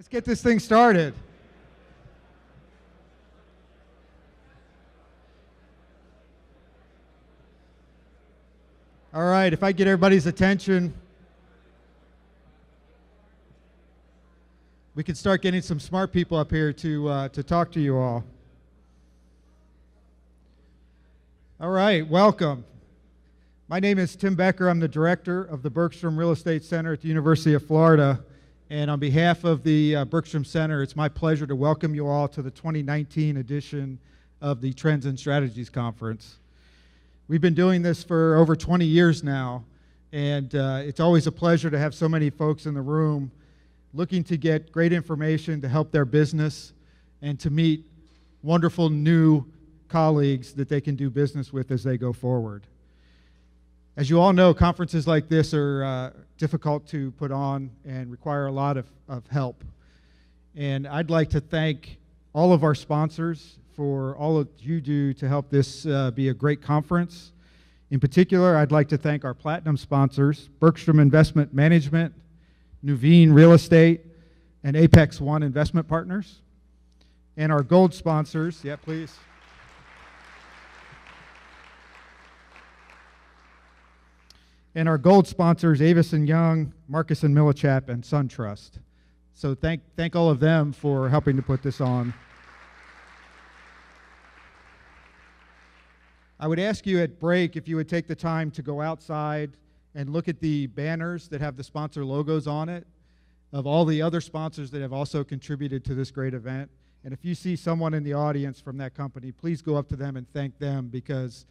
Let's get this thing started. All right, if I get everybody's attention, we can start getting some smart people up here to talk to you all. All right, welcome. My name is Tim Becker. I'm the director of the Bergstrom Real Estate Center at the University of Florida. And on behalf of the Bergstrom Center, it's my pleasure to welcome you all to the 2019 edition of the Trends and Strategies Conference. We've been doing this for over 20 years now, and it's always a pleasure to have so many folks in the room looking to get great information to help their business and to meet wonderful new colleagues that they can do business with as they go forward. As you all know, conferences like this are difficult to put on and require a lot of help. And I'd like to thank all of our sponsors for all that you do to help this be a great conference. In particular, I'd like to thank our platinum sponsors, Bergstrom Investment Management, Nuveen Real Estate, and Apex One Investment Partners. And our gold sponsors, yeah, please. And our gold sponsors, Avis & Young, Marcus & Millichap, and SunTrust. So thank all of them for helping to put this on. I would ask you at break if you would take the time to go outside and look at the banners that have the sponsor logos on it of all the other sponsors that have also contributed to this great event. And if you see someone in the audience from that company, please go up to them and thank them, because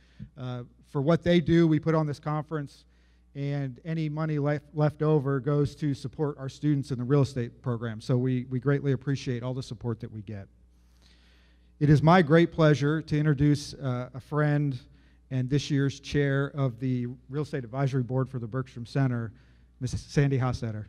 for what they do, we put on this conference, and any money left over goes to support our students in the real estate program. So we greatly appreciate all the support that we get. It is my great pleasure to introduce a friend and this year's chair of the Real Estate Advisory Board for the Bergstrom Center, Mrs. Sandy Hostetter.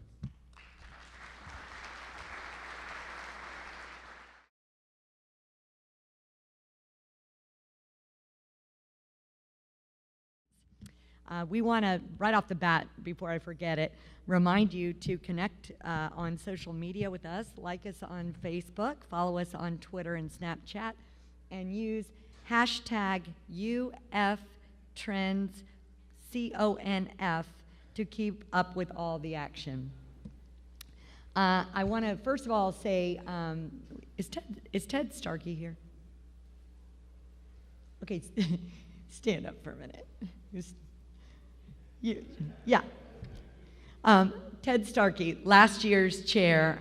We want to, right off the bat, before I forget it, remind you to connect on social media with us, like us on Facebook, follow us on Twitter and Snapchat, and use hashtag UFTrendsCONF to keep up with all the action. I want to first of all say, is Ted Starkey here? Okay, stand up for a minute. Yeah. Ted Starkey, last year's chair.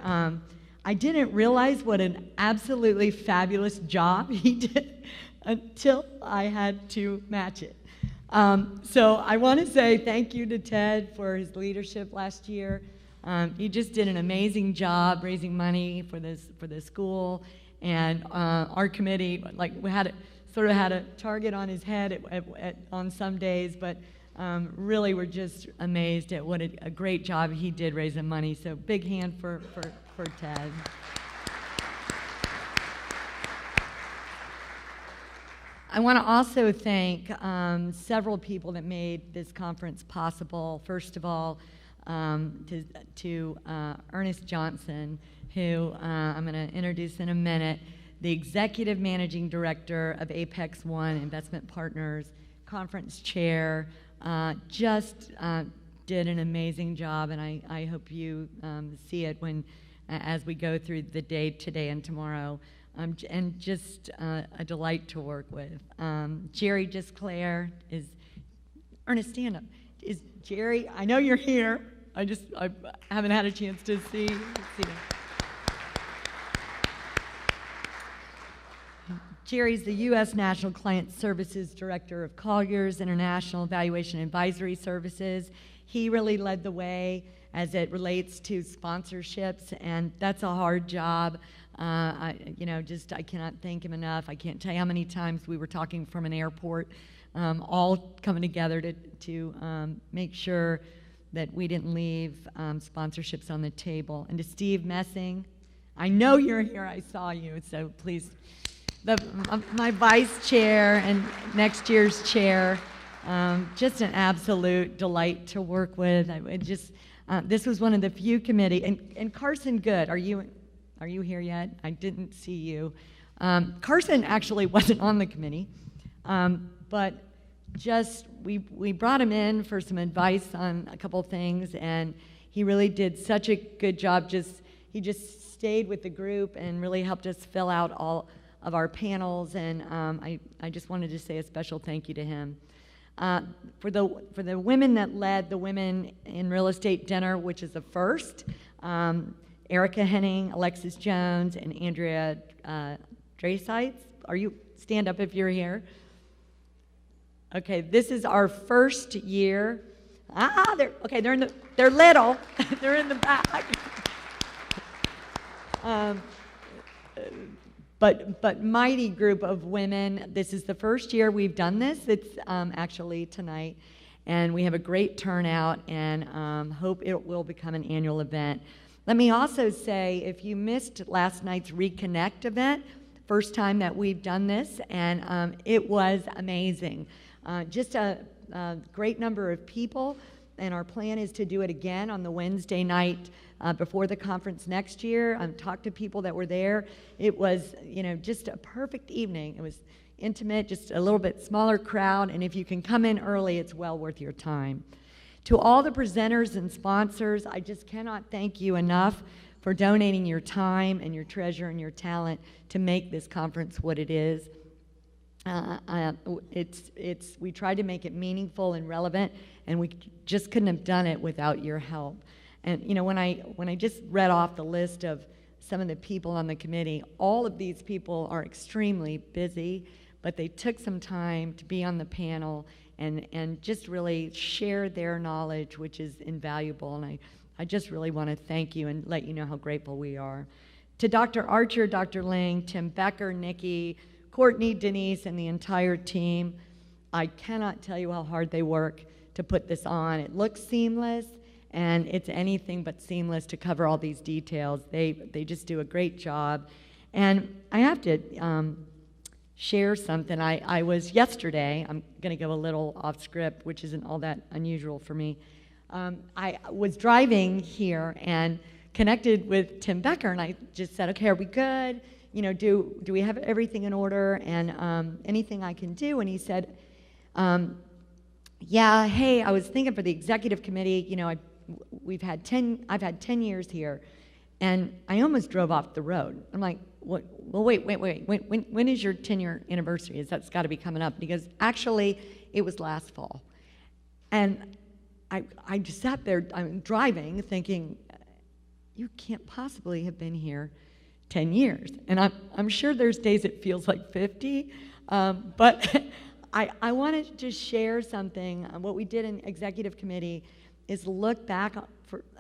I didn't realize what an absolutely fabulous job he did until I had to match it. So I want to say thank you to Ted for his leadership last year. He just did an amazing job raising money for the school, and our committee, like, we had a target on his head on some days, but really, we're just amazed at what a great job he did raising money. So big hand for Ted. I want to also thank several people that made this conference possible. First of all, to Ernest Johnson, who I'm going to introduce in a minute, the Executive Managing Director of Apex One Investment Partners, conference chair, just did an amazing job, and I hope you see it as we go through the day today and tomorrow, and just a delight to work with. Jerry Gisclair is, Ernest, stand up. Is Jerry, I know you're here, I haven't had a chance to see you. Jerry's the U.S. National Client Services Director of Colliers International Valuation Advisory Services. He really led the way as it relates to sponsorships, and that's a hard job. I cannot thank him enough. I can't tell you how many times we were talking from an airport, all coming together to make sure that we didn't leave sponsorships on the table. And to Steve Messing, I know you're here, I saw you, so please. My vice chair and next year's chair, just an absolute delight to work with. This was one of the few committee, and Carson Good, are you Are you here yet? I didn't see you. Carson actually wasn't on the committee, but we brought him in for some advice on a couple things, and he really did such a good job. He just stayed with the group and really helped us fill out all of our panels, and I just wanted to say a special thank you to him. For the women that led the Women in Real Estate Dinner, which is the first, Erica Henning, Alexis Jones, and Andrea Drasites. Stand up if you're here. Okay, this is our first year. They're little. They're in the back. But mighty group of women. This is the first year we've done this. It's actually tonight, and we have a great turnout, and hope it will become an annual event. Let me also say, if you missed last night's Reconnect event, first time that we've done this, and it was amazing. Just a great number of people, and our plan is to do it again on the Wednesday night before the conference next year. Talked to people that were there. It was, just a perfect evening. It was intimate, just a little bit smaller crowd, and if you can come in early, it's well worth your time. To all the presenters and sponsors, I just cannot thank you enough for donating your time and your treasure and your talent to make this conference what it is. We tried to make it meaningful and relevant, and we just couldn't have done it without your help. And when I just read off the list of some of the people on the committee, all of these people are extremely busy, but they took some time to be on the panel and just really share their knowledge, which is invaluable. And I just really want to thank you and let you know how grateful we are. To Dr. Archer, Dr. Ling, Tim Becker, Nikki, Courtney, Denise, and the entire team, I cannot tell you how hard they work to put this on. It looks seamless, and it's anything but seamless to cover all these details. They just do a great job. And I have to share something. I was yesterday, I'm going to go a little off script, which isn't all that unusual for me. I was driving here and connected with Tim Becker, and I just said, okay, are we good? Do we have everything in order, and anything I can do? And he said, yeah, hey, I was thinking for the executive committee, I've had 10 years here, and I almost drove off the road. I'm like, what? Well, wait. When is your 10-year anniversary? That's got to be coming up. Because actually, it was last fall. And I just sat there, I'm driving, thinking, you can't possibly have been here 10 years. And I'm sure there's days it feels like 50, but I wanted to share something. What we did in executive committee is look back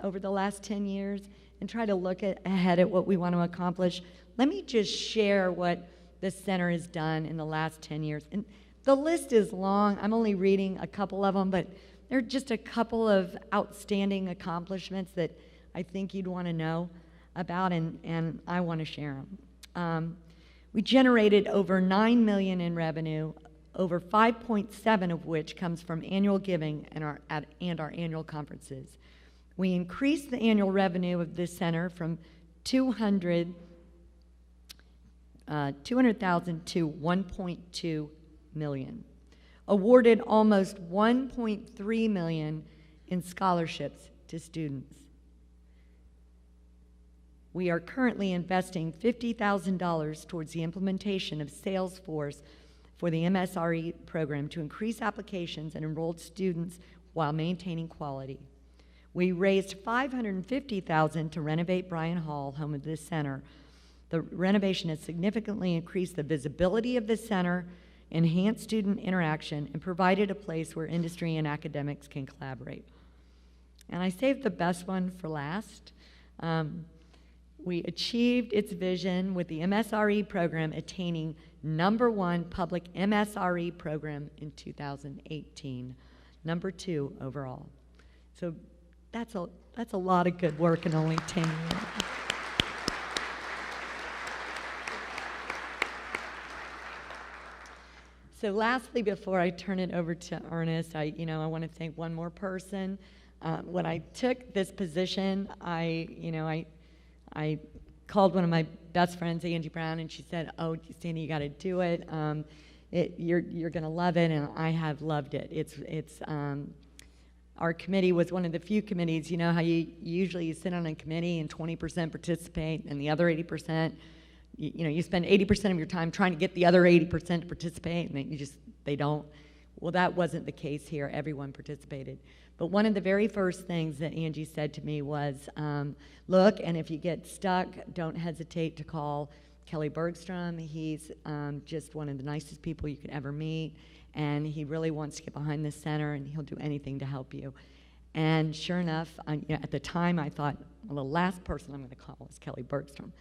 over the last 10 years and try to look ahead at what we want to accomplish. Let me just share what the center has done in the last 10 years. And the list is long. I'm only reading a couple of them, but there are just a couple of outstanding accomplishments that I think you'd want to know about, and I want to share them. We generated over $9 million in revenue, over 5.7 of which comes from annual giving and our annual conferences. We increased the annual revenue of this center from $200,000 to $1.2 million. Awarded almost $1.3 million in scholarships to students. We are currently investing $50,000 towards the implementation of Salesforce for the MSRE program to increase applications and enrolled students while maintaining quality. We raised $550,000 to renovate Bryan Hall, home of this center. The renovation has significantly increased the visibility of the center, enhanced student interaction, and provided a place where industry and academics can collaborate. And I saved the best one for last. We achieved its vision with the MSRE program attaining #1 public MSRE program in 2018, #2 overall. So that's a lot of good work in only 10 years. So lastly, before I turn it over to Ernest, I want to thank one more person. When I took this position, I called one of my best friends, Angie Brown, and she said, "Oh, Sandy, you got to do it. You're going to love it," and I have loved it. Our committee was one of the few committees. You know how you sit on a committee and 20% participate, and the other 80%, you spend 80% of your time trying to get the other 80% to participate, and then they don't. Well, that wasn't the case here. Everyone participated. But one of the very first things that Angie said to me was, look, and if you get stuck, don't hesitate to call Kelly Bergstrom. He's just one of the nicest people you could ever meet, and he really wants to get behind this center, and he'll do anything to help you. And sure enough, at the time I thought, well, the last person I'm going to call is Kelly Bergstrom.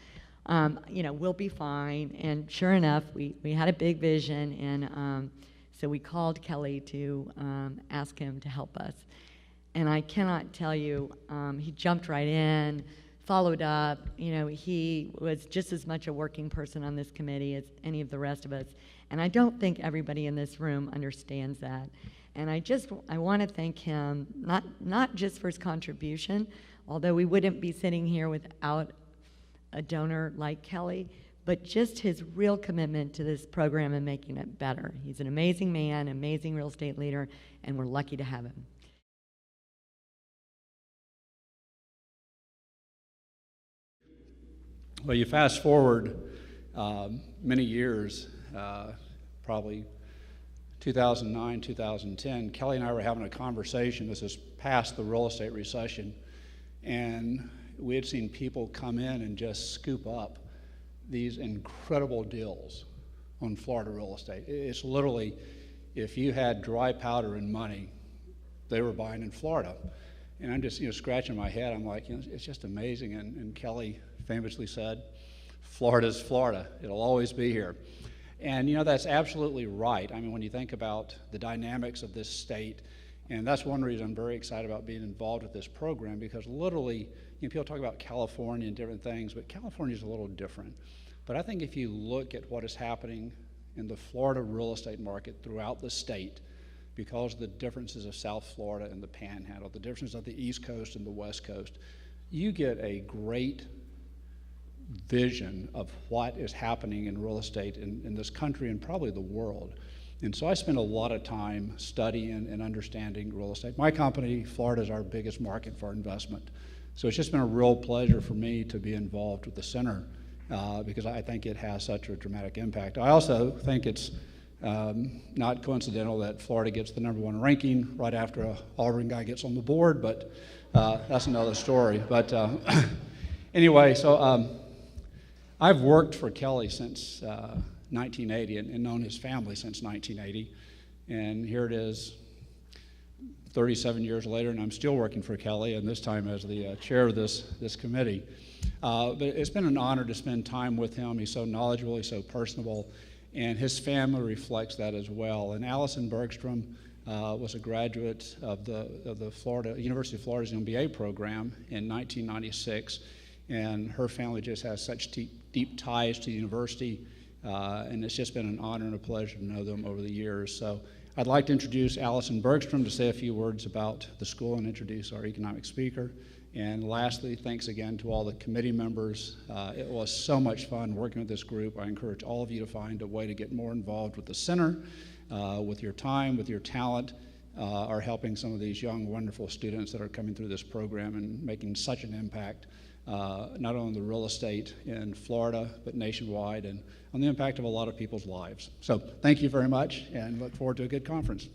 We'll be fine. And sure enough, we had a big vision, and so we called Kelly to ask him to help us. And I cannot tell you, he jumped right in, followed up. He was just as much a working person on this committee as any of the rest of us. And I don't think everybody in this room understands that. And I want to thank him, not just for his contribution, although we wouldn't be sitting here without a donor like Kelly, but just his real commitment to this program and making it better. He's an amazing man, amazing real estate leader, and we're lucky to have him. Well, you fast forward many years, probably 2009, 2010, Kelly and I were having a conversation. This is past the real estate recession, and we had seen people come in and just scoop up these incredible deals on Florida real estate. It's literally, if you had dry powder and money, they were buying in Florida. And I'm just scratching my head. I'm like, it's just amazing. And Kelly famously said, Florida's Florida. It'll always be here. And that's absolutely right. I mean, when you think about the dynamics of this state, and that's one reason I'm very excited about being involved with this program, because literally, people talk about California and different things, but California is a little different. But I think if you look at what is happening in the Florida real estate market throughout the state, because of the differences of South Florida and the Panhandle, the differences of the East Coast and the West Coast, you get a great vision of what is happening in real estate in this country and probably the world. And so I spend a lot of time studying and understanding real estate. My company, Florida, is our biggest market for investment. So it's just been a real pleasure for me to be involved with the center because I think it has such a dramatic impact. I also think it's not coincidental that Florida gets the #1 ranking right after an Auburn guy gets on the board, but that's another story. But anyway, so I've worked for Kelly since 1980 and known his family since 1980. And here it is 37 years later, and I'm still working for Kelly, and this time as the chair of this committee. But it's been an honor to spend time with him. He's so knowledgeable, he's so personable, and his family reflects that as well. And Allison Bergstrom was a graduate of the University of Florida's MBA program in 1996, and her family just has such deep ties to the university, and it's just been an honor and a pleasure to know them over the years. So I'd like to introduce Allison Bergstrom to say a few words about the school and introduce our economic speaker. And lastly, thanks again to all the committee members. It was so much fun working with this group. I encourage all of you to find a way to get more involved with the center, with your time, with your talent, or helping some of these young, wonderful students that are coming through this program and making such an impact, not only on the real estate in Florida, but nationwide, and on the impact of a lot of people's lives. So thank you very much, and look forward to a good conference.